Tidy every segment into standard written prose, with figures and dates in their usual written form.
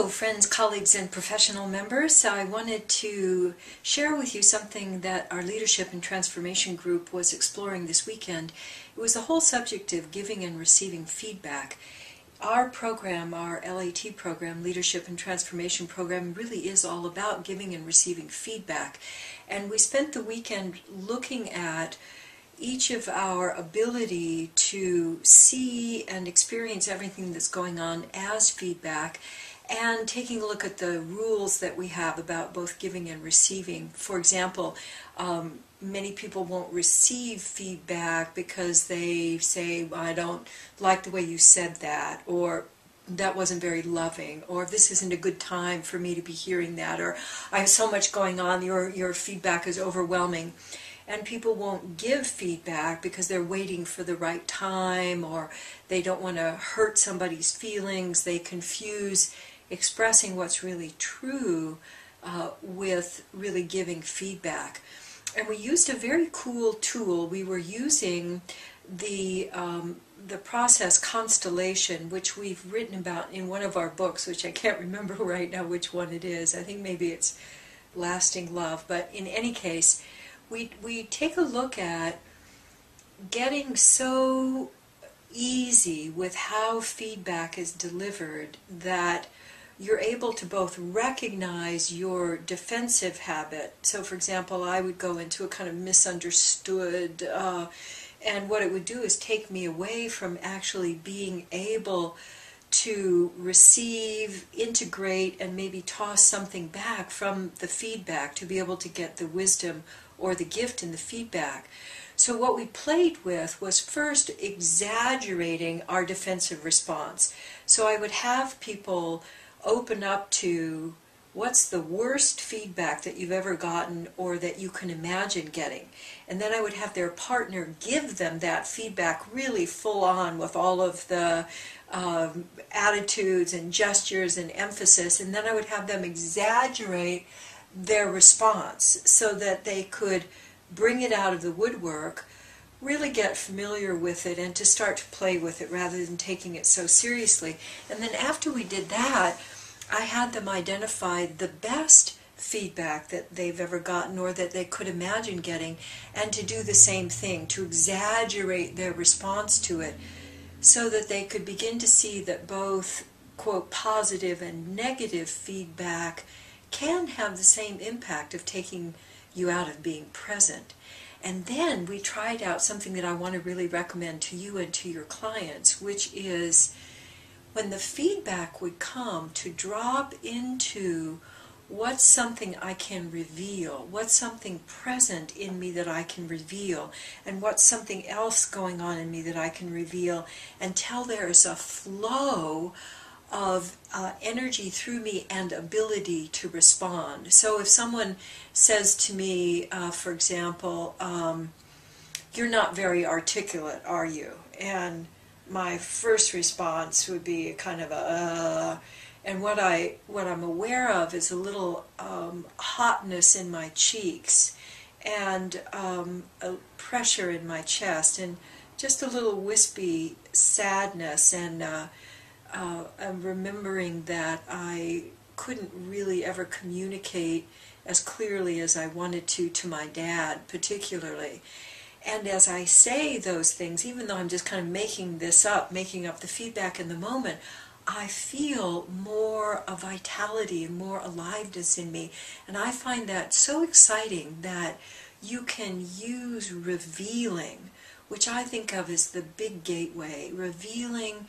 friends, colleagues, and professional members. I wanted to share with you something that our Leadership and Transformation group was exploring this weekend. It was the whole subject of giving and receiving feedback. Our program, our LAT program, Leadership and Transformation program, really is all about giving and receiving feedback. And we spent the weekend looking at each of our ability to see and experience everything that's going on as feedback, and taking a look at the rules that we have about both giving and receiving. For example, many people won't receive feedback because they say, I don't like the way you said that, or that wasn't very loving, or this isn't a good time for me to be hearing that, or I have so much going on, your feedback is overwhelming. And people won't give feedback because they're waiting for the right time, or they don't want to hurt somebody's feelings. They confuse expressing what's really true with really giving feedback. And we used a very cool tool. We were using the Process Constellation, which we've written about in one of our books, which I can't remember right now which one it is. I think maybe it's Lasting Love. But in any case, we take a look at getting so easy with how feedback is delivered that you're able to both recognize your defensive habit. So, for example, I would go into a kind of misunderstood, and what it would do is take me away from actually being able to receive, integrate, and maybe toss something back from the feedback to be able to get the wisdom or the gift in the feedback. So what we played with was first exaggerating our defensive response. So I would have people open up to what's the worst feedback that you've ever gotten or that you can imagine getting. And then I would have their partner give them that feedback really full on with all of the attitudes and gestures and emphasis. And then I would have them exaggerate their response so that they could bring it out of the woodwork, really get familiar with it, and to start to play with it rather than taking it so seriously. And then after we did that, I had them identify the best feedback that they've ever gotten or that they could imagine getting, and to do the same thing, to exaggerate their response to it, so that they could begin to see that both, quote, positive and negative feedback can have the same impact of taking you out of being present. And then we tried out something that I want to really recommend to you and to your clients, which is when the feedback would come, to drop into what's something I can reveal, what's something present in me that I can reveal, and what's something else going on in me that I can reveal, until there is a flow of energy through me and ability to respond. So if someone says to me, for example, you're not very articulate, are you? And my first response would be kind of a, and what I'm aware of is a little hotness in my cheeks, and a pressure in my chest, and just a little wispy sadness, and I'm remembering that I couldn't really ever communicate as clearly as I wanted to my dad particularly. And as I say those things, even though I'm just kind of making up the feedback in the moment, I feel more of vitality and more aliveness in me. And I find that so exciting that you can use revealing, which I think of as the big gateway. Revealing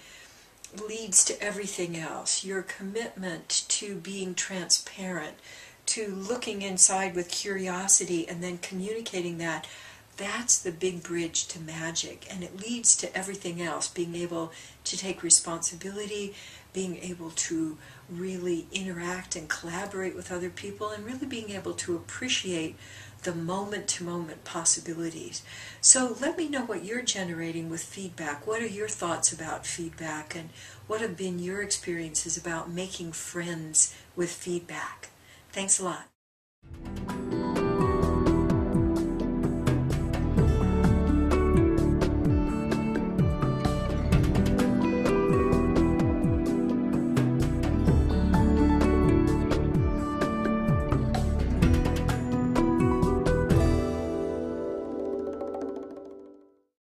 leads to everything else. Your commitment to being transparent, to looking inside with curiosity and then communicating that, that's the big bridge to magic, and it leads to everything else. Being able to take responsibility, being able to really interact and collaborate with other people, and really being able to appreciate the moment-to-moment possibilities. So let me know what you're generating with feedback. What are your thoughts about feedback, and what have been your experiences about making friends with feedback? Thanks a lot.